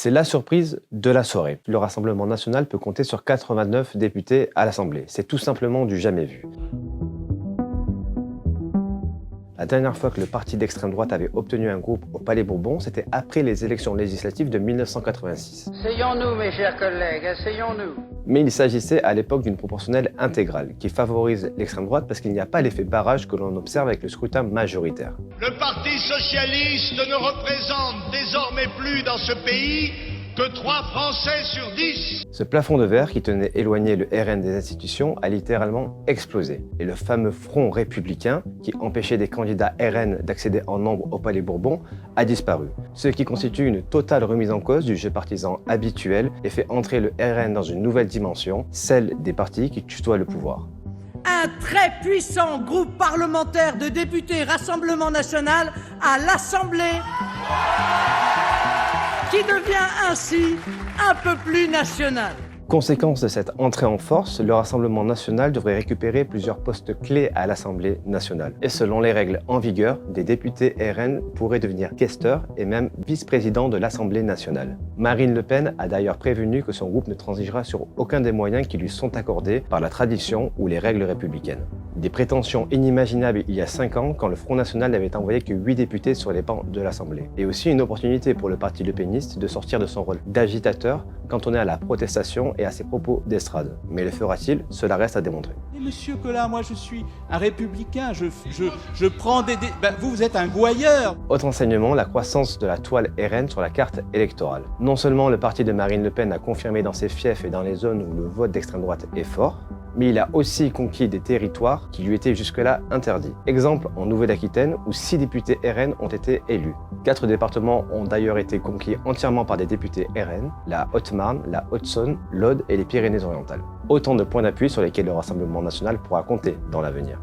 C'est la surprise de la soirée. Le Rassemblement national peut compter sur 89 députés à l'Assemblée. C'est tout simplement du jamais vu. La dernière fois que le parti d'extrême droite avait obtenu un groupe au Palais Bourbon, c'était après les élections législatives de 1986. Asseyons-nous, mes chers collègues, asseyons-nous. Mais il s'agissait à l'époque d'une proportionnelle intégrale, qui favorise l'extrême droite parce qu'il n'y a pas l'effet barrage que l'on observe avec le scrutin majoritaire. Le Parti socialiste ne représente désormais plus dans ce pays que 3 Français sur 10. Ce plafond de verre qui tenait éloigné le RN des institutions a littéralement explosé. Et le fameux front républicain, qui empêchait des candidats RN d'accéder en nombre au Palais Bourbon, a disparu. Ce qui constitue une totale remise en cause du jeu partisan habituel et fait entrer le RN dans une nouvelle dimension, celle des partis qui tutoient le pouvoir. Un très puissant groupe parlementaire de députés Rassemblement national à l'Assemblée qui devient ainsi un peu plus national. Conséquence de cette entrée en force, le Rassemblement national devrait récupérer plusieurs postes clés à l'Assemblée nationale. Et selon les règles en vigueur, des députés RN pourraient devenir questeurs et même vice-présidents de l'Assemblée nationale. Marine Le Pen a d'ailleurs prévenu que son groupe ne transigera sur aucun des moyens qui lui sont accordés par la tradition ou les règles républicaines. Des prétentions inimaginables il y a 5 ans quand le Front National n'avait envoyé que 8 députés sur les bancs de l'Assemblée. Et aussi une opportunité pour le parti lepéniste de sortir de son rôle d'agitateur quand on est à la protestation et à ses propos d'estrade. Mais le fera-t-il? Cela reste à démontrer. Et monsieur Collat, moi je suis un républicain, je prends des... vous êtes un gouailleur. Autre enseignement, la croissance de la toile RN sur la carte électorale. Non seulement le parti de Marine Le Pen a confirmé dans ses fiefs et dans les zones où le vote d'extrême droite est fort, mais il a aussi conquis des territoires qui lui étaient jusque-là interdits. Exemple en Nouvelle-Aquitaine où 6 députés RN ont été élus. 4 départements ont d'ailleurs été conquis entièrement par des députés RN, la Haute-Marne, la Haute-Saône, l'Aude et les Pyrénées-Orientales. Autant de points d'appui sur lesquels le Rassemblement national pourra compter dans l'avenir.